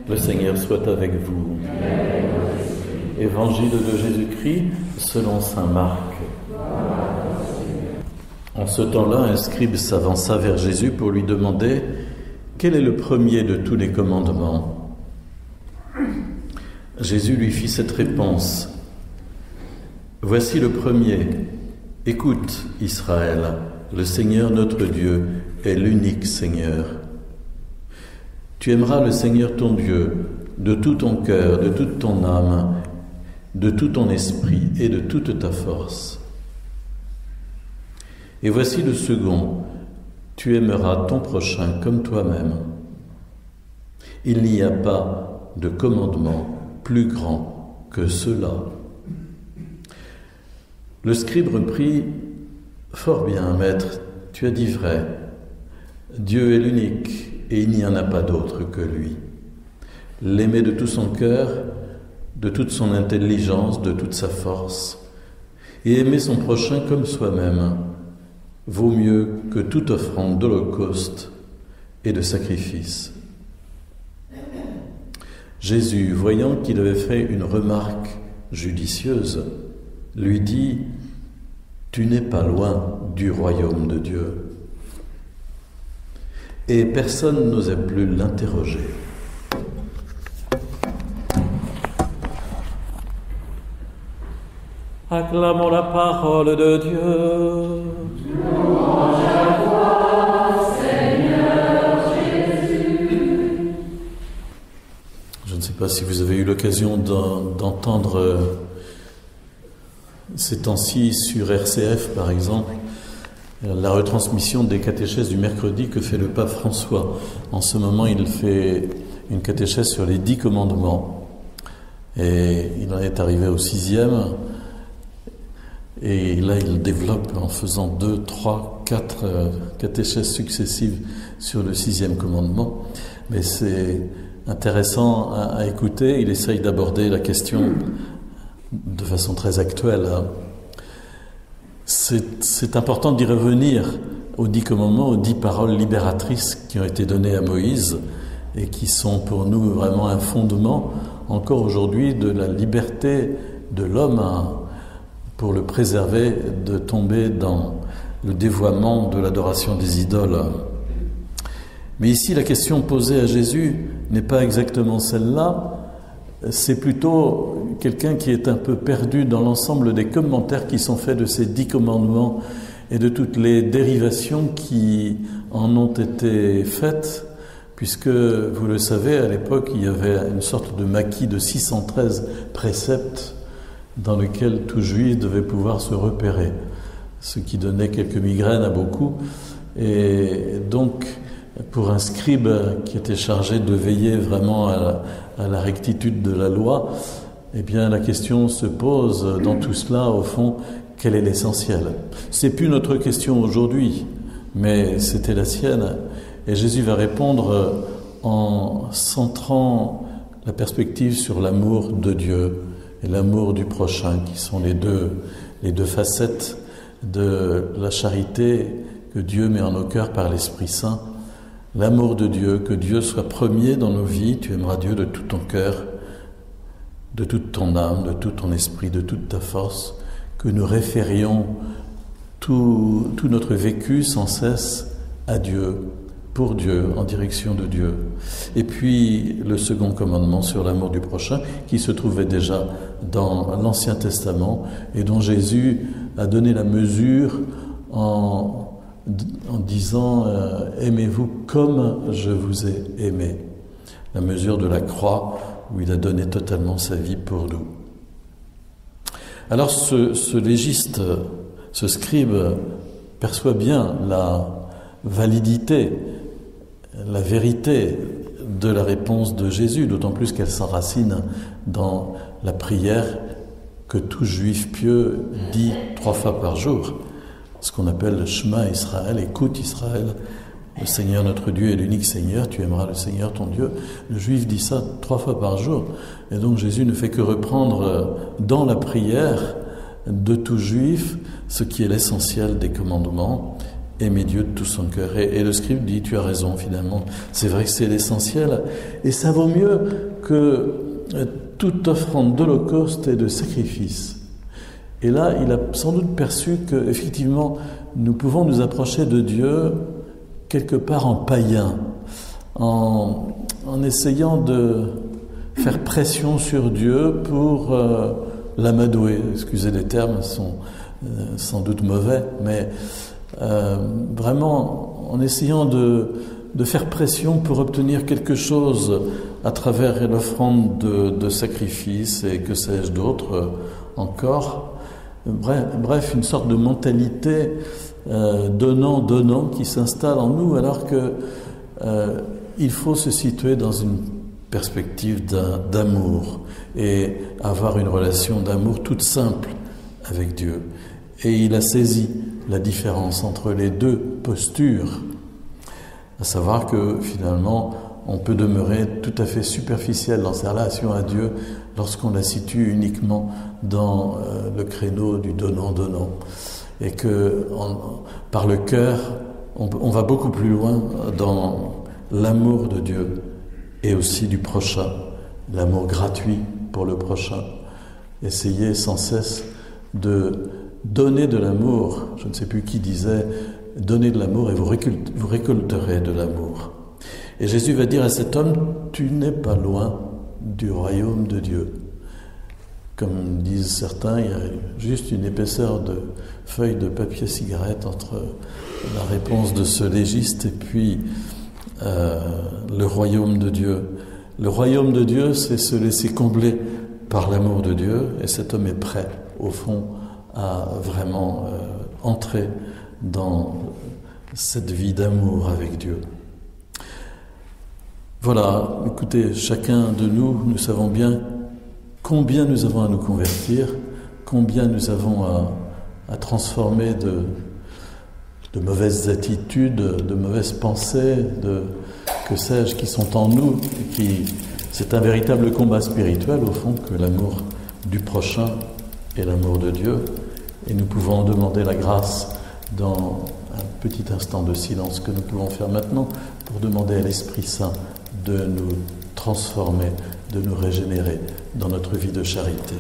Le Seigneur soit avec vous. Évangile de Jésus-Christ selon saint Marc. En ce temps-là, un scribe s'avança vers Jésus pour lui demander quel est le premier de tous les commandements. Jésus lui fit cette réponse. Voici le premier. Écoute, Israël, le Seigneur notre Dieu est l'unique Seigneur. Tu aimeras le Seigneur ton Dieu de tout ton cœur, de toute ton âme, de tout ton esprit et de toute ta force. Et voici le second, tu aimeras ton prochain comme toi-même. Il n'y a pas de commandement plus grand que cela. Le scribe reprit, fort bien, maître, tu as dit vrai. Dieu est l'unique et il n'y en a pas d'autre que lui. L'aimer de tout son cœur, de toute son intelligence, de toute sa force, et aimer son prochain comme soi-même, vaut mieux que toute offrande d'holocauste et de sacrifice. Jésus, voyant qu'il avait fait une remarque judicieuse, lui dit « Tu n'es pas loin du royaume de Dieu ». Et personne n'osait plus l'interroger. Acclamons la parole de Dieu. Louange à toi, Seigneur Jésus. Je ne sais pas si vous avez eu l'occasion d'entendre ces temps-ci sur RCF, par exemple, la retransmission des catéchèses du mercredi que fait le pape François. En ce moment, il fait une catéchèse sur les 10 commandements. Et il en est arrivé au 6e. Et là, il développe en faisant 2, 3, 4 catéchèses successives sur le 6e commandement. Mais c'est intéressant à écouter. Il essaye d'aborder la question de façon très actuelle. C'est important d'y revenir aux 10 commandements, aux 10 paroles libératrices qui ont été données à Moïse et qui sont pour nous vraiment un fondement encore aujourd'hui de la liberté de l'homme pour le préserver de tomber dans le dévoiement de l'adoration des idoles. Mais ici, la question posée à Jésus n'est pas exactement celle-là, c'est plutôt quelqu'un qui est un peu perdu dans l'ensemble des commentaires qui sont faits de ces 10 commandements et de toutes les dérivations qui en ont été faites, puisque, vous le savez, à l'époque, il y avait une sorte de maquis de 613 préceptes dans lequel tout juif devait pouvoir se repérer, ce qui donnait quelques migraines à beaucoup. Et donc, pour un scribe qui était chargé de veiller vraiment à la rectitude de la loi, eh bien la question se pose dans tout cela, au fond, quel est l'essentiel ? C'est plus notre question aujourd'hui, mais c'était la sienne. Et Jésus va répondre en centrant la perspective sur l'amour de Dieu et l'amour du prochain, qui sont les deux facettes de la charité que Dieu met en nos cœurs par l'Esprit Saint. L'amour de Dieu, que Dieu soit premier dans nos vies. Tu aimeras Dieu de tout ton cœur, de toute ton âme, de tout ton esprit, de toute ta force. Que nous référions tout notre vécu sans cesse à Dieu, pour Dieu, en direction de Dieu. Et puis le second commandement sur l'amour du prochain, qui se trouvait déjà dans l'Ancien Testament et dont Jésus a donné la mesure en disant « Aimez-vous comme je vous ai aimé ». La mesure de la croix où il a donné totalement sa vie pour nous. Alors ce légiste, ce scribe, perçoit bien la validité, la vérité de la réponse de Jésus, d'autant plus qu'elle s'enracine dans la prière que tout juif pieux dit 3 fois par jour. Ce qu'on appelle le Shema Israël, écoute Israël, le Seigneur notre Dieu est l'unique Seigneur, tu aimeras le Seigneur ton Dieu. Le juif dit ça 3 fois par jour. Et donc Jésus ne fait que reprendre dans la prière de tout juif ce qui est l'essentiel des commandements aimer Dieu de tout son cœur. Et le scribe dit, tu as raison finalement, c'est vrai que c'est l'essentiel, et ça vaut mieux que toute offrande d'holocauste et de sacrifice. Et là, il a sans doute perçu qu'effectivement, nous pouvons nous approcher de Dieu quelque part en païen, en essayant de faire pression sur Dieu pour l'amadouer. Excusez, les termes sont sans doute mauvais, mais vraiment en essayant de faire pression pour obtenir quelque chose à travers l'offrande de sacrifice et que sais-je d'autre encore. Bref, une sorte de mentalité donnant qui s'installe en nous, alors que il faut se situer dans une perspective d'amour et avoir une relation d'amour toute simple avec Dieu. Et il a saisi la différence entre les deux postures, à savoir que finalement on peut demeurer tout à fait superficiel dans sa relation à Dieu lorsqu'on la situe uniquement dans le créneau du donnant, et que par le cœur on va beaucoup plus loin dans l'amour de Dieu et aussi du prochain, l'amour gratuit pour le prochain. Essayez sans cesse de donner de l'amour. Je ne sais plus qui disait « Donnez de l'amour et vous récolterez de l'amour ». Et Jésus va dire à cet homme « Tu n'es pas loin du royaume de Dieu ». Comme disent certains, il y a juste une épaisseur de feuilles de papier cigarette entre la réponse de ce légiste et puis le royaume de Dieu. Le royaume de Dieu, c'est se laisser combler par l'amour de Dieu, et cet homme est prêt, au fond, à vraiment entrer dans cette vie d'amour avec Dieu. Voilà, écoutez, chacun de nous savons bien combien nous avons à nous convertir, combien nous avons à transformer de mauvaises attitudes, de mauvaises pensées, que sais-je, qui sont en nous, et c'est un véritable combat spirituel, au fond, que l'amour du prochain et l'amour de Dieu. Et nous pouvons demander la grâce dans un petit instant de silence que nous pouvons faire maintenant pour demander à l'Esprit Saint de nous transformer, de nous régénérer dans notre vie de charité.